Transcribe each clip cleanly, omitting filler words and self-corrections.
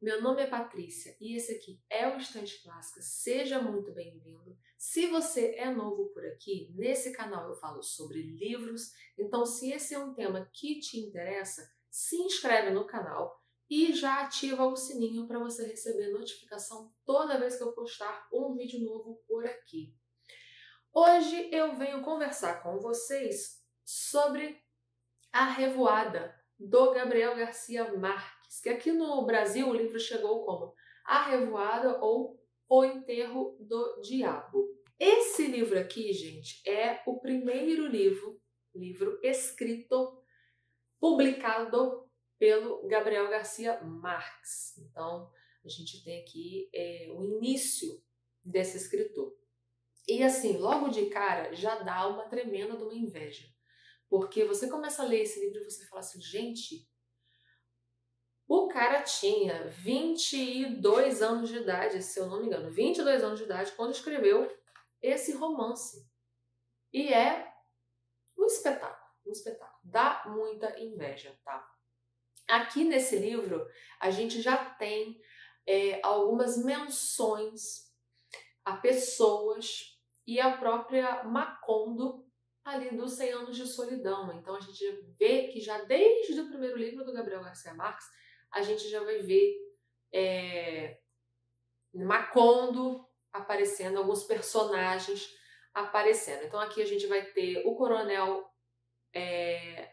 Meu nome é Patrícia e esse aqui é o Estante Clássica. Seja muito bem-vindo. Se você é novo por aqui, nesse canal eu falo sobre livros, então se esse é um tema que te interessa, se inscreve no canal e já ativa o sininho para você receber notificação toda vez que eu postar um vídeo novo por aqui. Hoje eu venho conversar com vocês sobre A Revoada, do Gabriel Garcia Marques, que aqui no Brasil o livro chegou como A Revoada ou O Enterro do Diabo. Esse livro aqui, gente, é o primeiro livro escrito, publicado pelo Gabriel Garcia Marques. Então, a gente tem aqui o início desse escritor. E assim, logo de cara, já dá uma tremenda de uma inveja. Porque você começa a ler esse livro e você fala assim, gente, o cara tinha 22 anos de idade, se eu não me engano, 22 anos de idade, quando escreveu esse romance. E é um espetáculo, um espetáculo. Dá muita inveja, tá? Aqui nesse livro, a gente já tem algumas menções a pessoas e a própria Macondo ali dos 100 anos de solidão. Então a gente vê que já desde o primeiro livro do Gabriel Garcia Marques, a gente já vai ver Macondo aparecendo, alguns personagens aparecendo. Então aqui a gente vai ter o coronel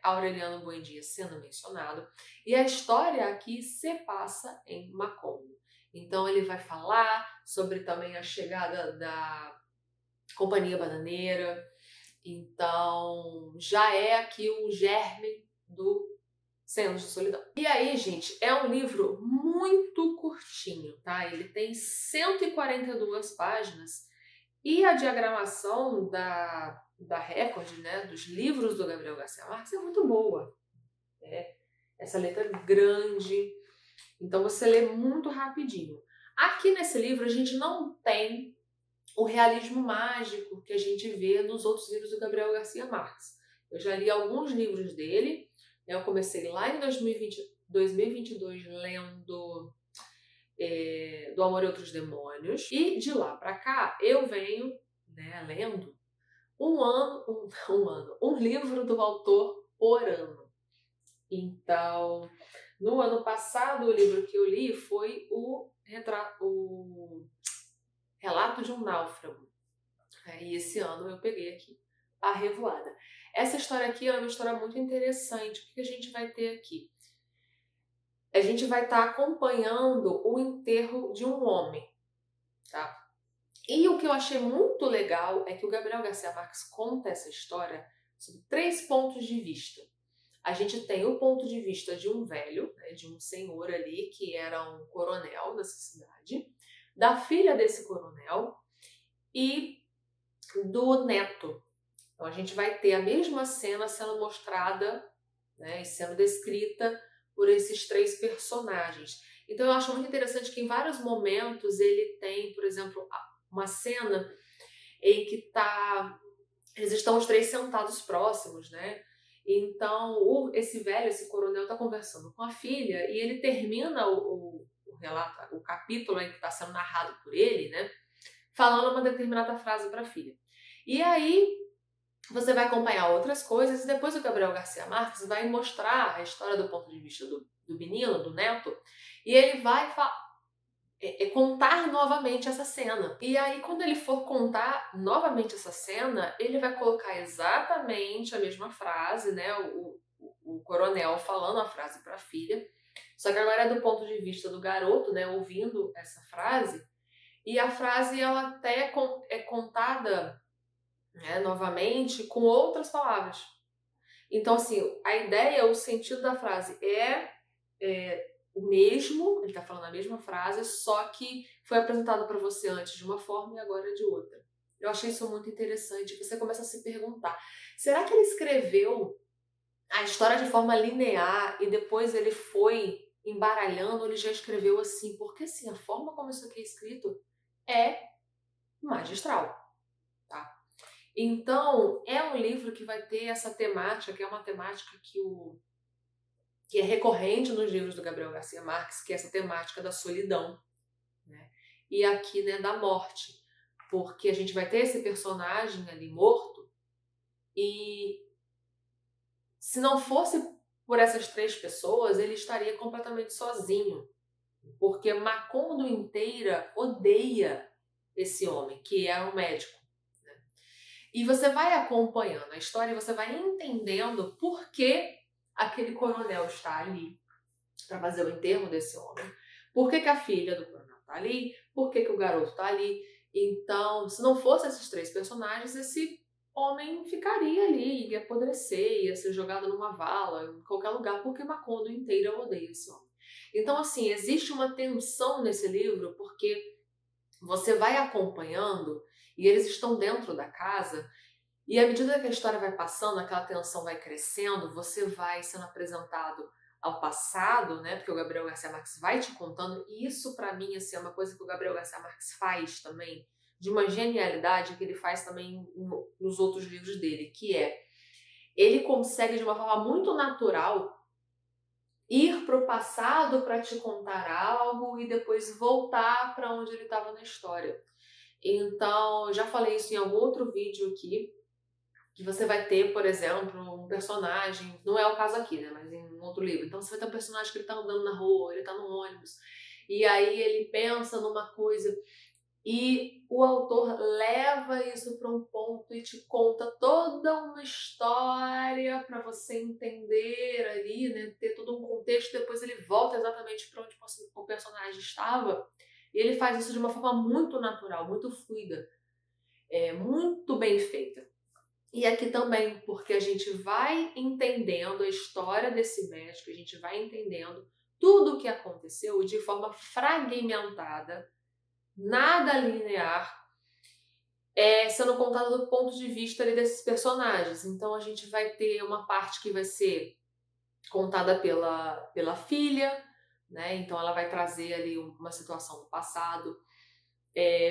Aureliano Buendia sendo mencionado, e a história aqui se passa em Macondo. Então ele vai falar sobre também a chegada da Companhia Bananeira. Então, já é aqui o germe do 100 anos de solidão. E aí, gente, é um livro muito curtinho, tá? Ele tem 142 páginas e a diagramação da Record, né, dos livros do Gabriel Garcia Marques é muito boa. Essa letra é grande, então você lê muito rapidinho. Aqui nesse livro a gente não tem o realismo mágico que a gente vê nos outros livros do Gabriel Garcia Marques. Eu já li alguns livros dele, eu comecei lá em 2022 lendo Do Amor e Outros Demônios, e de lá pra cá eu venho lendo um livro do autor por ano. Então, no ano passado, o livro que eu li foi o Relato de um Náufrago. E esse ano eu peguei aqui A Revoada. Essa história aqui é uma história muito interessante. O que a gente vai ter aqui? A gente vai estar acompanhando o enterro de um homem, tá? E o que eu achei muito legal é que o Gabriel Garcia Marques conta essa história sob 3 pontos de vista. A gente tem o ponto de vista de um velho, de um senhor ali que era um coronel dessa cidade, da filha desse coronel e do neto. Então a gente vai ter a mesma cena sendo mostrada, e sendo descrita por esses 3 personagens. Então eu acho muito interessante que em vários momentos ele tem, por exemplo, uma cena em que eles estão os 3 sentados próximos, né? Então esse velho, esse coronel, está conversando com a filha e ele termina o relato, o capítulo em que está sendo narrado por ele, né? Falando uma determinada frase para a filha. E aí você vai acompanhar outras coisas e depois o Gabriel Garcia Marques vai mostrar a história do ponto de vista do menino, do neto, e ele vai contar novamente essa cena. E aí quando ele for contar novamente essa cena, ele vai colocar exatamente a mesma frase, né? O coronel falando a frase para a filha, só que agora é do ponto de vista do garoto, né? Ouvindo essa frase, e a frase ela até é contada novamente com outras palavras. Então, assim, a ideia, o sentido da frase é o mesmo, ele está falando a mesma frase, só que foi apresentado para você antes de uma forma e agora de outra. Eu achei isso muito interessante. Você começa a se perguntar, será que ele escreveu a história de forma linear e depois ele foi embaralhando, ou ele já escreveu assim? Porque, assim, a forma como isso aqui é escrito é magistral, tá? Então, é um livro que vai ter essa temática, que é uma temática que o que é recorrente nos livros do Gabriel Garcia Marques, que é essa temática da solidão, né? E aqui, né, da morte, porque a gente vai ter esse personagem ali morto e se não fosse por essas 3 pessoas, ele estaria completamente sozinho, porque Macondo inteira odeia esse homem, que é um médico. E você vai acompanhando a história e você vai entendendo por que aquele coronel está ali para fazer o enterro desse homem, por que a filha do coronel está ali, por que o garoto está ali. Então, se não fossem esses 3 personagens, esse homem ficaria ali, ia apodrecer, ia ser jogado numa vala, em qualquer lugar, porque Macondo inteira odeia esse homem. Então, assim, existe uma tensão nesse livro, porque você vai acompanhando e eles estão dentro da casa e à medida que a história vai passando, aquela tensão vai crescendo, você vai sendo apresentado ao passado, né? Porque o Gabriel Garcia Marques vai te contando, e isso pra mim assim, é uma coisa que o Gabriel Garcia Marques faz também, de uma genialidade que ele faz também nos outros livros dele, que é, ele consegue de uma forma muito natural ir pro passado para te contar algo e depois voltar para onde ele estava na história. Então, já falei isso em algum outro vídeo aqui, que você vai ter, por exemplo, um personagem, não é o caso aqui, né, mas em um outro livro. Então você vai ter um personagem que ele tá andando na rua, ele tá no ônibus, e aí ele pensa numa coisa e o autor leva isso para um ponto e te conta toda uma história para você entender ali, né, ter todo um contexto, depois ele volta exatamente para onde o personagem estava, e ele faz isso de uma forma muito natural, muito fluida, muito bem feita. E aqui também, porque a gente vai entendendo a história desse médico, a gente vai entendendo tudo o que aconteceu de forma fragmentada, nada linear, sendo contado do ponto de vista ali desses personagens. Então a gente vai ter uma parte que vai ser contada pela filha, né? Então ela vai trazer ali uma situação do passado.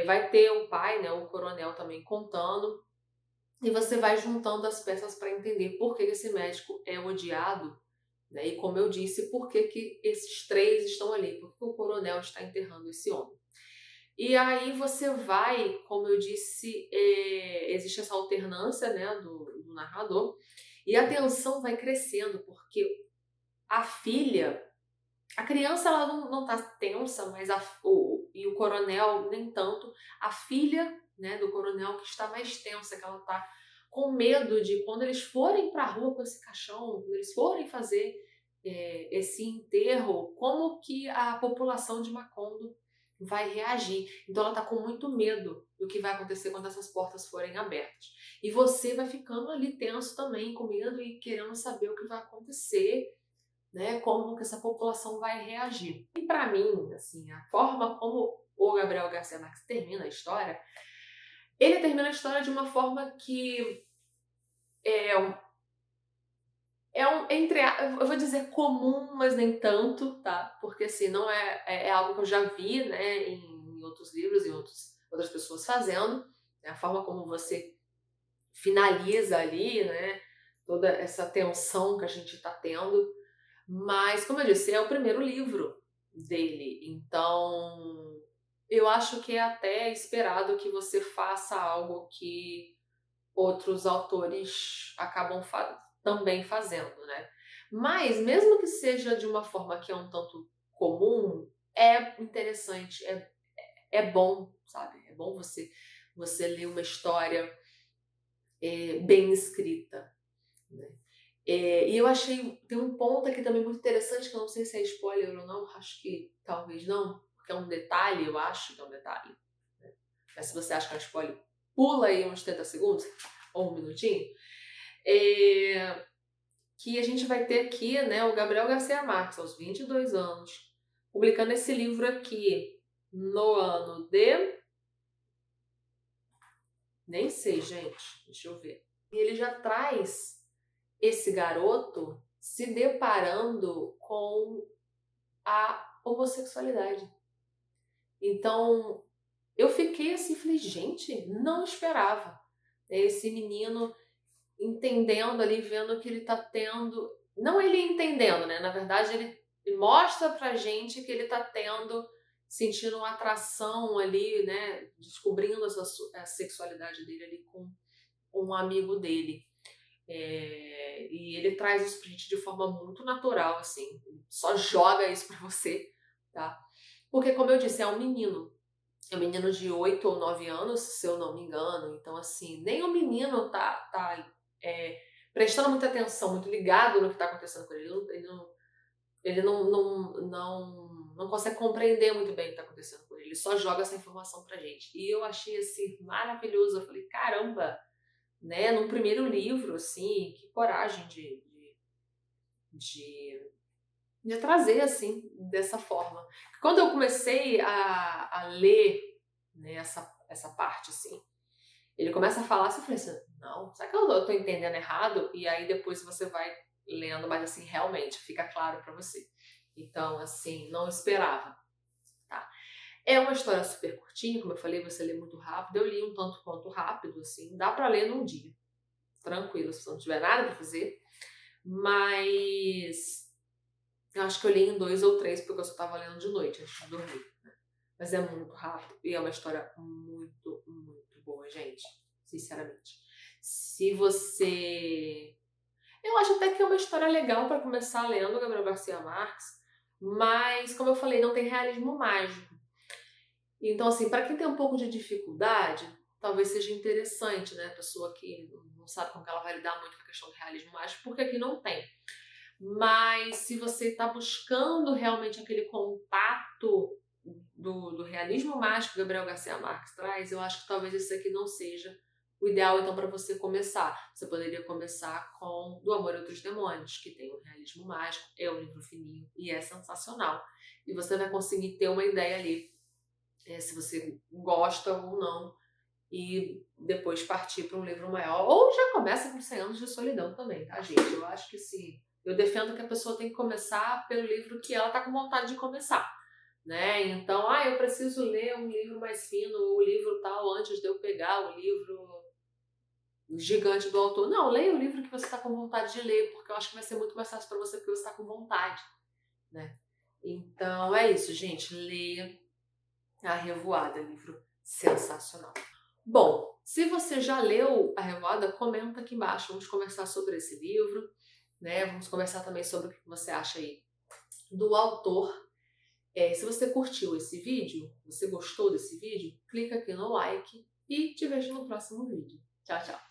Vai ter o pai, né? O coronel também contando. E você vai juntando as peças para entender por que esse médico é odiado, né? E como eu disse, por que esses 3 estão ali, por que o coronel está enterrando esse homem. E aí você vai, como eu disse, existe essa alternância, né, do narrador, e a tensão vai crescendo, porque a filha, a criança ela não tá tensa, mas e o coronel nem tanto, a filha, né, do coronel que está mais tensa, que ela tá com medo de quando eles forem para a rua com esse caixão, quando eles forem fazer esse enterro, como que a população de Macondo vai reagir. Então ela tá com muito medo do que vai acontecer quando essas portas forem abertas. E você vai ficando ali tenso também, com medo e querendo saber o que vai acontecer, né? Como que essa população vai reagir. E para mim, assim, a forma como o Gabriel Garcia Marques termina a história, ele termina a história de uma forma que eu vou dizer comum, mas nem tanto, tá? Porque assim, não é algo que eu já vi, né, em outros livros, outras pessoas fazendo, né? A forma como você finaliza ali, né, toda essa tensão que a gente tá tendo. Mas, como eu disse, é o primeiro livro dele, então eu acho que é até esperado que você faça algo que outros autores acabam também fazendo, né? Mas, mesmo que seja de uma forma que é um tanto comum, é interessante, é bom, sabe? É bom você ler uma história bem escrita, né? E eu achei, tem um ponto aqui também muito interessante, que eu não sei se é spoiler ou não, acho que talvez não, porque é um detalhe, eu acho que é um detalhe, né? Mas se você acha que é um spoiler, pula aí uns 30 segundos, ou um minutinho, que a gente vai ter aqui, né, o Gabriel Garcia Marques, aos 22 anos, publicando esse livro aqui no ano de... nem sei, gente, deixa eu ver. E ele já traz esse garoto se deparando com a homossexualidade. Então, eu fiquei assim, falei, gente, não esperava. Esse menino entendendo ali, vendo que ele tá tendo não ele entendendo, né? Na verdade, ele mostra pra gente que ele tá sentindo uma atração ali, né? Descobrindo a sexualidade dele ali com um amigo dele. E ele traz isso pra gente de forma muito natural, assim. Só joga isso pra você, tá? Porque, como eu disse, é um menino. É um menino de 8 ou 9 anos, se eu não me engano. Então, assim, nem o menino tá prestando muita atenção, muito ligado no que tá acontecendo com ele. Ele não consegue compreender muito bem o que tá acontecendo com ele. Ele só joga essa informação pra gente. E eu achei, assim, maravilhoso. Eu falei, caramba, né? Num primeiro livro, assim, que coragem de, de trazer, assim, dessa forma. Quando eu comecei a ler, né, essa parte, assim, ele começa a falar, assim, eu falei assim, não, será que eu tô entendendo errado? E aí depois você vai lendo, mas assim, realmente, fica claro pra você. Então, assim, não esperava, tá? É uma história super curtinha, como eu falei, você lê muito rápido. Eu li um tanto quanto rápido, assim, dá pra ler num dia, tranquilo, se não tiver nada pra fazer. Mas eu acho que eu li em 2 ou 3, porque eu só tava lendo de noite, antes de dormir. Mas é muito rápido e é uma história muito, muito boa, gente. Sinceramente. Se você... Eu acho até que é uma história legal para começar lendo Gabriel Garcia Marques, mas, como eu falei, não tem realismo mágico. Então, assim, para quem tem um pouco de dificuldade, talvez seja interessante, né? A pessoa que não sabe como que ela vai lidar muito com a questão do realismo mágico, porque aqui não tem. Mas se você está buscando realmente aquele contato do realismo mágico que Gabriel Garcia Marques traz, eu acho que talvez esse aqui não seja o ideal, então, para você começar. Você poderia começar com Do Amor e Outros Demônios, que tem o realismo mágico, é um livro fininho e é sensacional. E você vai conseguir ter uma ideia ali, se você gosta ou não, e depois partir para um livro maior. Ou já começa com 100 Anos de Solidão também, tá, gente? Eu acho que sim. Eu defendo que a pessoa tem que começar pelo livro que ela tá com vontade de começar, né? Então, eu preciso ler um livro mais fino, o livro tal, antes de eu pegar o livro gigante do autor. Não, leia o livro que você está com vontade de ler, porque eu acho que vai ser muito mais fácil para você, porque você está com vontade, né? Então, é isso, gente. Leia A Revoada, livro sensacional. Bom, se você já leu A Revoada, comenta aqui embaixo. Vamos conversar sobre esse livro, né? Vamos conversar também sobre o que você acha aí do autor. Se você curtiu esse vídeo, você gostou desse vídeo, clica aqui no like e te vejo no próximo vídeo. Tchau, tchau!